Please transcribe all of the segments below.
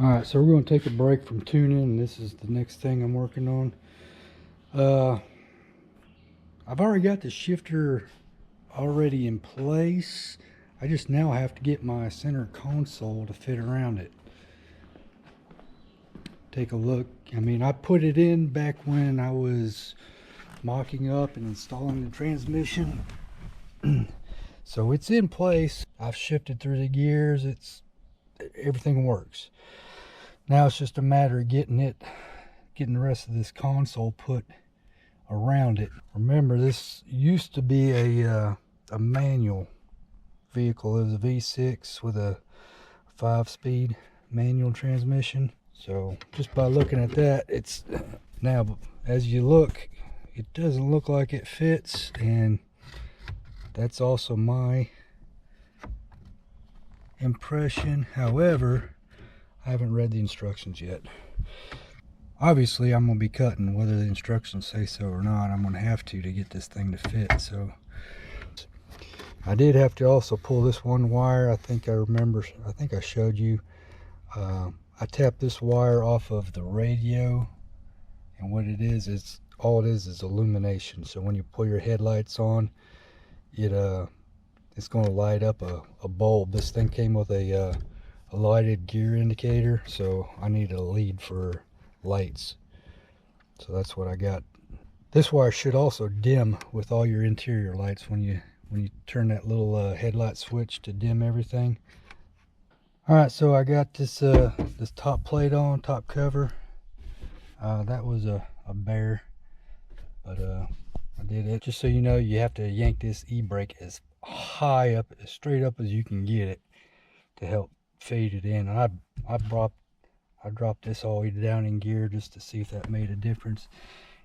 Alright, so we're going to take a break from tuning, and this is the next thing I'm working on. I've already got the shifter already in place. I just now have to get my center console to fit around it. Take a look. I mean, I put it in back when I was mocking up and installing the transmission. So it's in place. I've shifted through the gears. Everything works. Now it's just a matter of getting the rest of this console put around it. Remember, this used to be a manual vehicle. It was a V6 with a 5-speed manual transmission. So just by looking at that, it's now, as you look, it doesn't look like it fits, and that's also my impression. However, I haven't read the instructions yet. Obviously, I'm going to be cutting, whether the instructions say so or not. I'm going to have to get this thing to fit. So I did have to also pull this one wire. I think I showed you. I tapped this wire off of the radio, and what it is all it is illumination. So when you pull your headlights on, it's going to light up a bulb. This thing came with a lighted gear indicator, so I need a lead for lights. So that's what I got. This wire should also dim with all your interior lights when you turn that little headlight switch to dim everything. All right, so I got this this top plate on, top cover. That was a bear, but I did it. Just so you know, you have to yank this e-brake as high up, as straight up as you can get it to help fade it in. And I dropped this all the way down in gear just to see if that made a difference.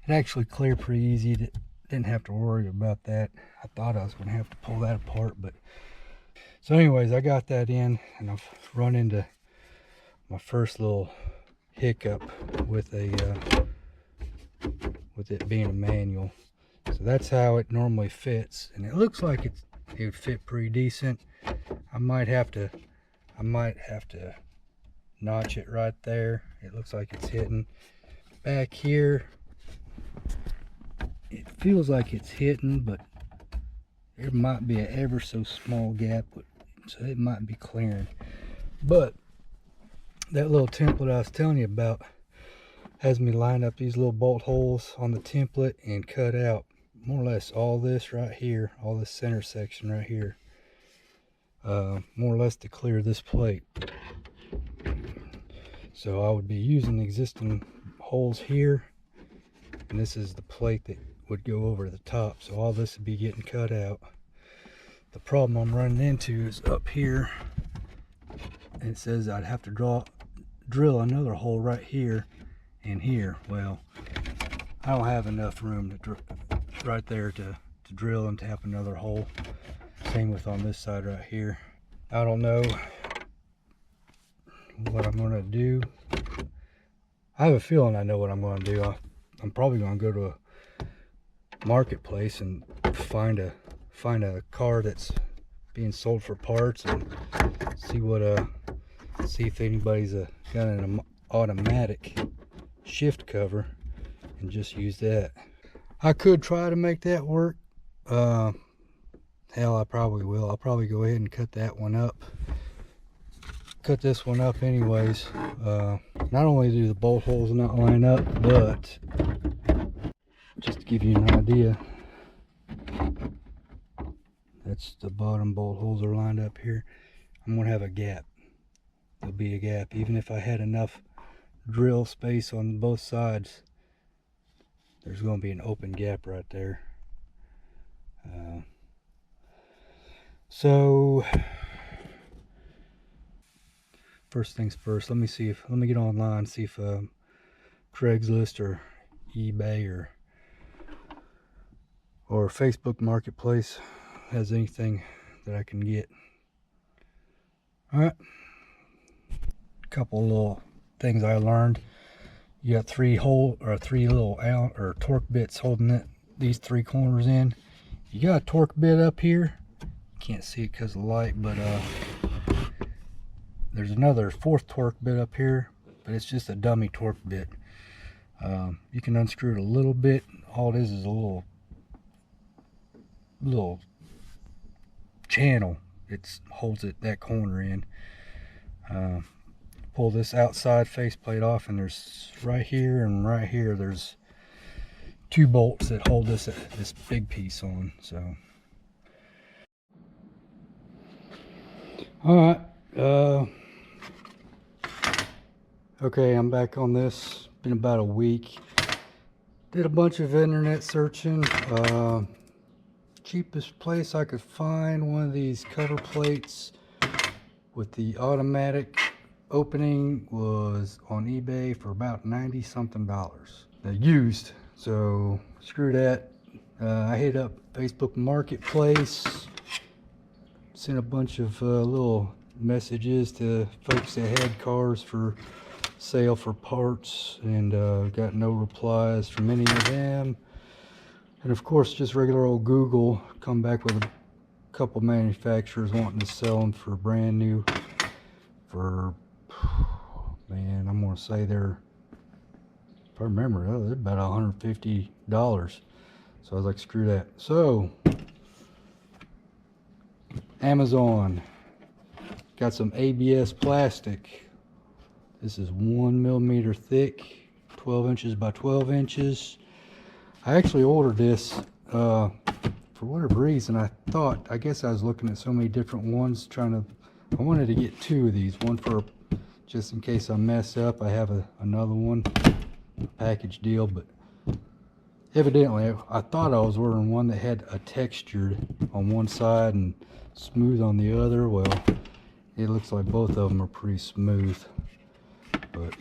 It actually cleared pretty easy. Didn't have to worry about that. I thought I was going to have to pull that apart, but so anyways, I got that in, and I've run into my first little hiccup with it being a manual. So that's how it normally fits, and it looks like it would fit pretty decent. I might have to notch it right there. It looks like it's hitting. Back here, it feels like it's hitting, but there might be an ever so small gap, so it might be clearing. But that little template I was telling you about has me line up these little bolt holes on the template and cut out more or less all this right here, all this center section right here, more or less to clear this plate. So I would be using the existing holes here, and this is the plate that would go over the top. So all this would be getting cut out. The problem I'm running into is up here. It says I'd have to drill another hole right here and here. Well, I don't have enough room right there to drill and tap another hole. Same with on this side right here. I don't know what I'm going to do. I have a feeling I know what I'm going to do. I'm probably going to go to a marketplace and find a car that's being sold for parts and see if anybody's got an automatic shift cover and just use that. I could try to make that work. Hell, I probably will. I'll probably go ahead and cut that one up. Cut this one up anyways. Not only do the bolt holes not line up, but just to give you an idea, that's the bottom bolt holes are lined up here. I'm going to have a gap. There'll be a gap. Even if I had enough drill space on both sides, there's going to be an open gap right there. So first things first, let me get online, see if Craigslist or eBay or Facebook Marketplace has anything that I can get. All right, a couple little things I learned. You got three little torque bits holding these three corners in. You got a torque bit up here. Can't see it because of the light, but There's another 4th torque bit up here, but it's just a dummy torque bit. You can unscrew it a little bit. All it is a little channel. It holds it that corner in. Pull this outside faceplate off, and there's right here and right here, there's 2 bolts that hold this big piece on. So all right, okay, I'm back on this. Been about a week. Did a bunch of internet searching. Cheapest place I could find one of these cover plates with the automatic opening was on eBay for about $90 something. They're used, so screw that. I hit up Facebook Marketplace, sent a bunch of little messages to folks that had cars for sale for parts, and got no replies from any of them. And of course, just regular old Google come back with a couple manufacturers wanting to sell them for brand new for, man, I'm gonna say they're, if I remember, they're about $150. So I was like, screw that. So Amazon got some ABS plastic. This is 1mm thick, 12 inches by 12 inches. I actually ordered this for whatever reason. I guess I was looking at so many different ones, I wanted to get 2 of these, one for just in case I mess up. I have another one, package deal, but evidently I thought I was ordering one that had a textured on one side and smooth on the other. Well, it looks like both of them are pretty smooth, but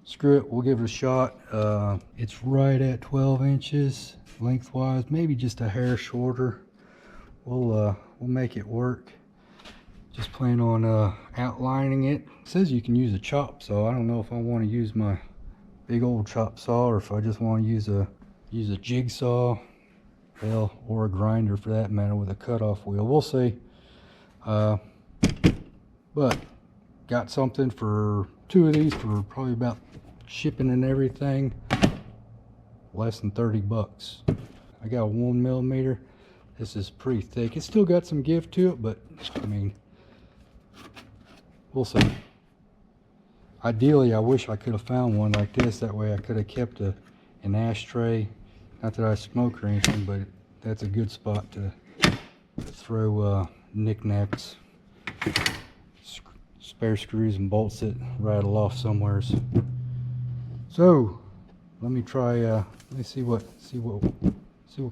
screw it, we'll give it a shot. It's right at 12 inches lengthwise, maybe just a hair shorter. We'll make it work. Just plan on outlining it. It says you can use a chop saw. I don't know if I want to use my big old chop saw or if I just want to use a jigsaw, hell, or a grinder for that matter, with a cutoff wheel. We'll see. But got something for 2 of these for probably about shipping and everything less than 30 bucks. I got a 1mm. This is pretty thick. It's still got some give to it, but I mean, we'll see. Ideally, I wish I could have found one like this. That way I could have kept an ashtray. Not that I smoke or anything, but that's a good spot to throw knickknacks, spare screws and bolts that rattle off somewhere. So let me try. Let me see what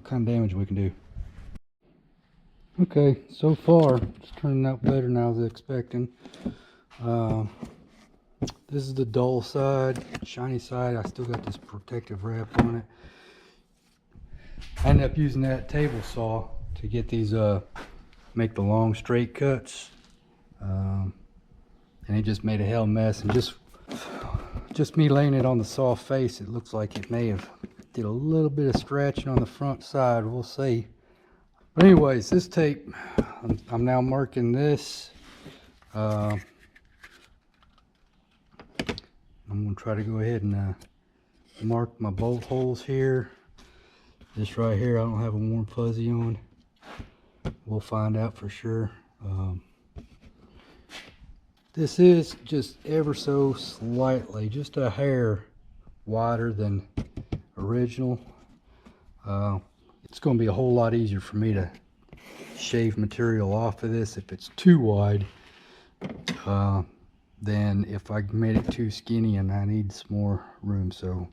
kind of damage we can do. Okay, so far it's turning out better than I was expecting. This is the dull side. Shiny side, I still got this protective wrap on it. I ended up using that table saw to get these make the long straight cuts, and it just made a hell mess. And just me laying it on the saw face, it looks like it may have did a little bit of scratching on the front side. We'll see. But anyways, this tape, I'm now marking this. I'm going to try to go ahead and mark my bolt holes here. This right here, I don't have a warm fuzzy on. We'll find out for sure. This is just ever so slightly, just a hair wider than original. It's going to be a whole lot easier for me to shave material off of this if it's too wide than if I made it too skinny and I need some more room. So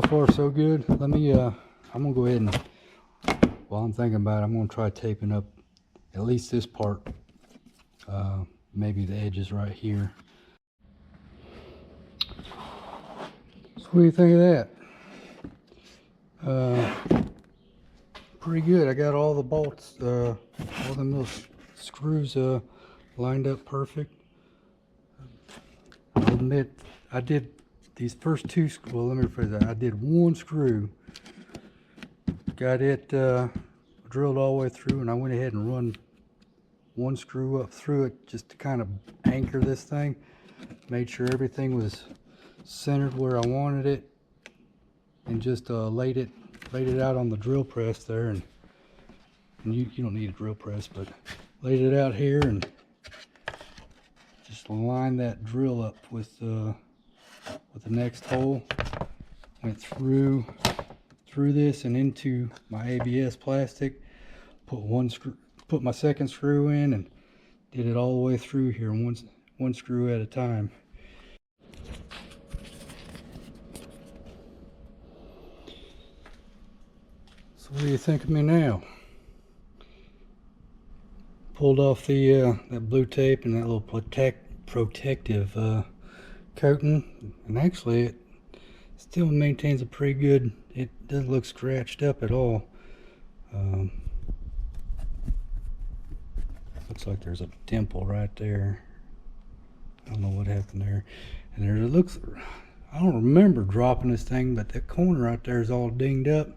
far so good. Let me I'm gonna go ahead and, while I'm thinking about it, I'm gonna try taping up at least this part, maybe the edges right here. So what do you think of that? Pretty good. I got all the bolts, all them little screws lined up perfect. I'll admit, I did these first 2, well, let me rephrase that. I did 1 screw, got it drilled all the way through, and I went ahead and run one screw up through it just to kind of anchor this thing. Made sure everything was centered where I wanted it, and just laid it out on the drill press there, and you don't need a drill press, but laid it out here and just lined that drill up with the next hole. Went through this and into my ABS plastic. Put my second screw in and did it all the way through here, one screw at a time. So what do you think of me now? Pulled off the that blue tape and that little protective coating, and actually it still maintains a pretty good. It doesn't look scratched up at all. Looks like there's a dimple right there. I don't know what happened there. And there it looks. I don't remember dropping this thing, but that corner right there is all dinged up.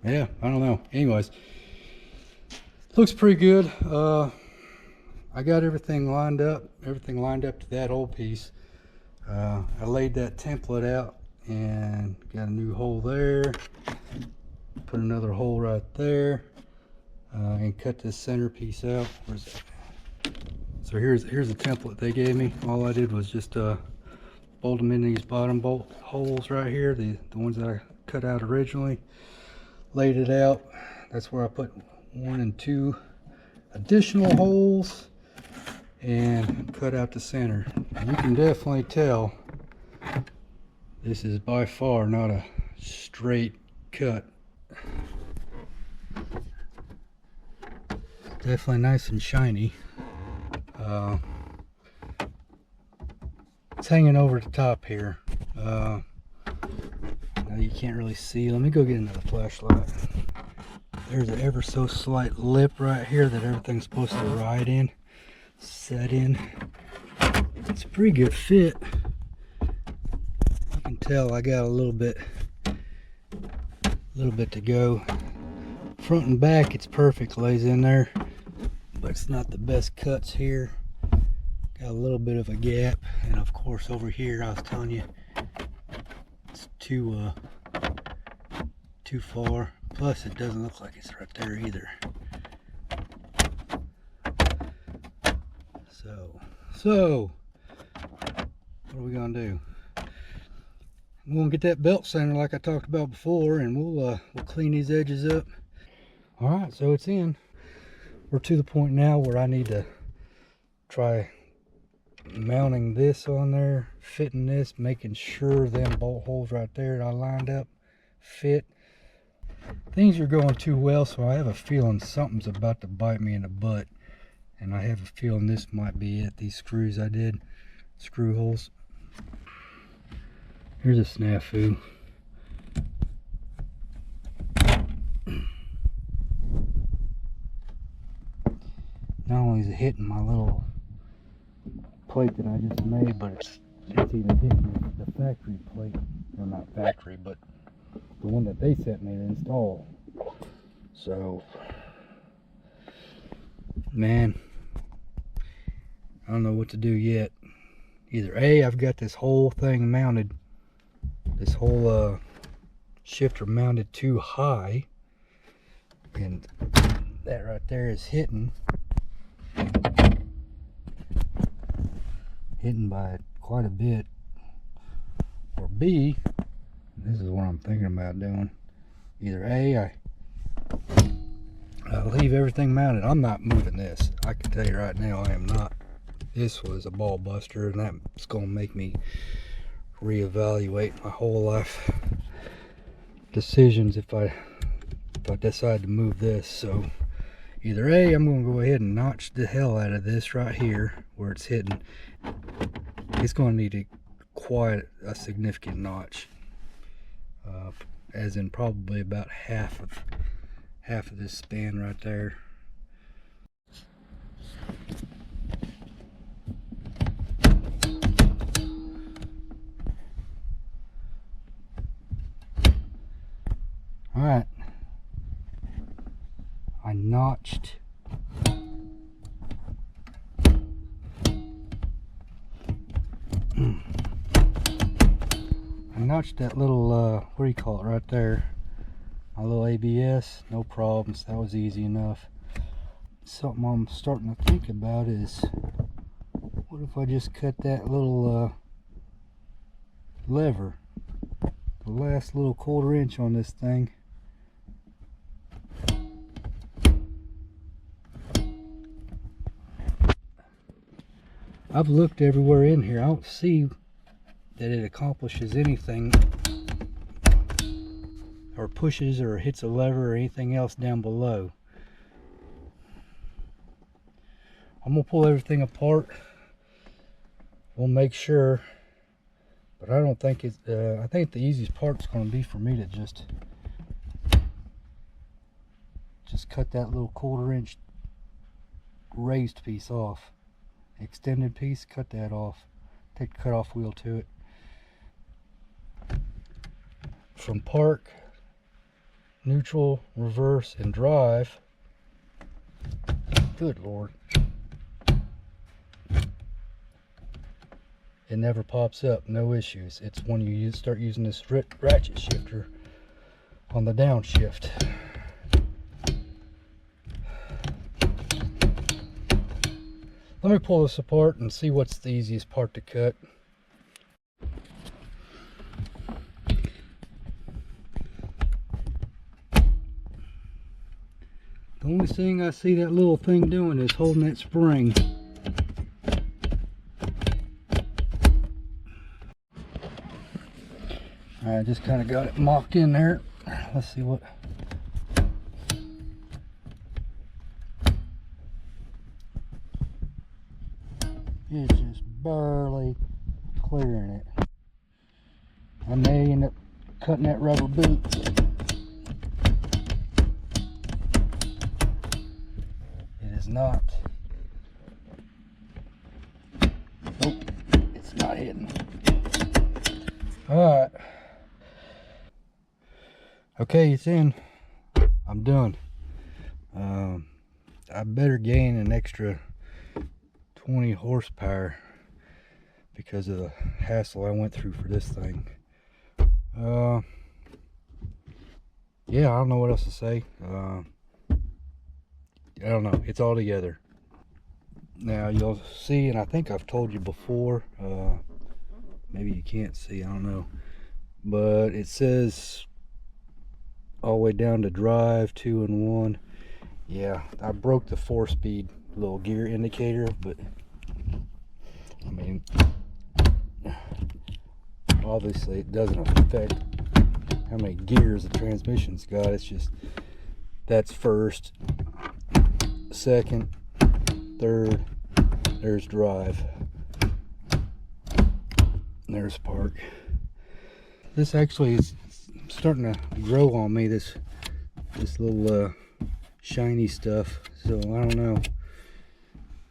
Yeah, I don't know. Anyways, looks pretty good. I got everything lined up to that old piece. I laid that template out and got a new hole there, put another hole right there, and cut this center piece out. Where's that? So here's the template they gave me. All I did was just bolt them in these bottom bolt holes right here, the ones that I cut out originally. Laid it out. That's where I put 1 and 2 additional holes and cut out the center. And you can definitely tell this is by far not a straight cut. Definitely nice and shiny. It's hanging over the top here. Now you can't really see. Let me go get another flashlight. There's an ever so slight lip right here that everything's supposed to ride in, set in. It's a pretty good fit. You can tell I got a little bit to go. Front and back, it's perfect, lays in there, but it's not the best cuts here. Got a little bit of a gap, and of course over here I was telling you it's too far. Plus it doesn't look like it's right there either. So what are we gonna do? I'm gonna get that belt center like I talked about before, and we'll clean these edges up. All right, so it's in. We're to the point now where I need to try mounting this on there, fitting this, making sure them bolt holes right there that I lined up fit. Things are going too well, so I have a feeling something's about to bite me in the butt, and I have a feeling this might be it. These screws I did, screw holes. Here's a snafu. Not only is it hitting my little plate that I just made, but it's even hitting the factory plate. Well, not factory, but the one that they sent me to install. So, man, I don't know what to do yet. Either A, I've got this whole thing mounted, this whole shifter mounted too high, and that right there is hitting by quite a bit. Or B, this is what I'm thinking about doing. Either A, I leave everything mounted. I'm not moving this. I can tell you right now, I am not. This was a ball buster, and that's going to make me reevaluate my whole life decisions if I decide to move this. So either A, I'm going to go ahead and notch the hell out of this right here where it's hitting. It's going to need quite a significant notch, as in probably about half of this span right there. All right, I notched that little what do you call it right there, my little ABS. No problems, that was easy enough. Something I'm starting to think about is, what if I just cut that little lever, the last little 1/4 inch on this thing. I've looked everywhere in here. I don't see that it accomplishes anything or pushes or hits a lever or anything else down below. I'm gonna pull everything apart. We'll make sure, but I don't think it's I think the easiest part's going to be for me to just cut that little 1/4 inch raised piece off, extended piece. Cut that off, take the cutoff wheel to it. From park, neutral, reverse, and drive, good Lord, it never pops up, no issues. It's when you start using this ratchet shifter on the downshift. Let me pull this apart and see what's the easiest part to cut. The only thing I see that little thing doing is holding that spring. I just kind of got it mocked in there. Let's see what. It's just barely clearing it. I may end up cutting that rubber boot. It is not. Nope, it's not hitting. Alright. Okay, it's in. I'm done. I better gain an extra 20 horsepower because of the hassle I went through for this thing. Yeah, I don't know what else to say. I don't know. It's all together. Now you'll see, and I think I've told you before, maybe you can't see, I don't know, but it says all the way down to drive 2 and 1. Yeah, I broke the 4-speed little gear indicator, but I mean, obviously it doesn't affect how many gears the transmission's got. It's just that's first, second, third, there's drive, there's park. This actually is starting to grow on me, this little shiny stuff, so I don't know.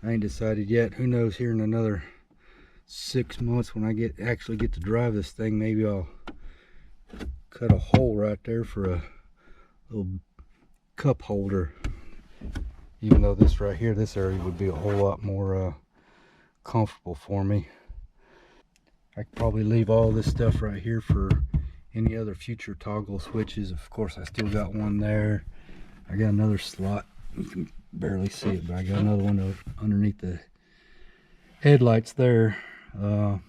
I ain't decided yet. Who knows, here in another 6 months when I actually get to drive this thing, maybe I'll cut a hole right there for a little cup holder, even though this right here, this area would be a whole lot more comfortable for me. I could probably leave all this stuff right here for any other future toggle switches. Of course, I still got one there. I got another slot. You can barely see it, but I got another one underneath the headlights there. I'm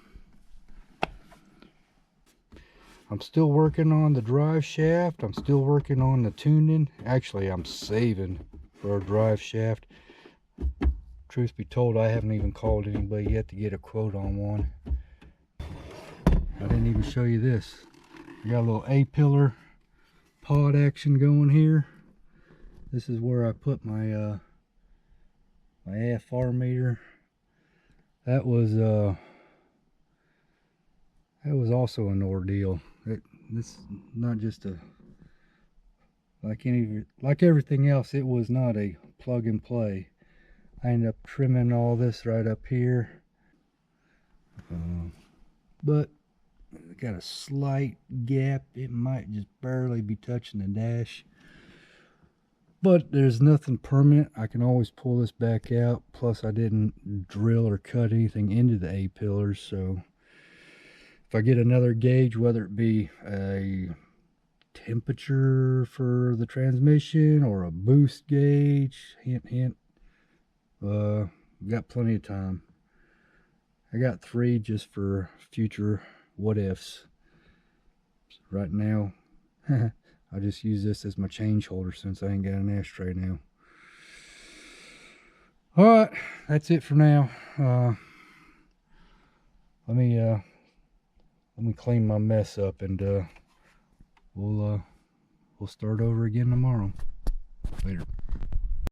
still working on the drive shaft. I'm still working on the tuning. Actually, I'm saving for a drive shaft. Truth be told, I haven't even called anybody yet to get a quote on one. I didn't even show you this. I got a little A-pillar pod action going here. This is where I put my my AFR meter. That was also an ordeal. This is not just a like everything else. It was not a plug and play. I ended up trimming all this right up here, but it got a slight gap. It might just barely be touching the dash. But there's nothing permanent. I can always pull this back out. Plus I didn't drill or cut anything into the A-pillars, so if I get another gauge, whether it be a temperature for the transmission or a boost gauge, hint hint, got plenty of time. I got 3 just for future what ifs. Right now I'll just use this as my change holder since I ain't got an ashtray now. Alright, that's it for now. Let me clean my mess up, and we'll start over again tomorrow. Later.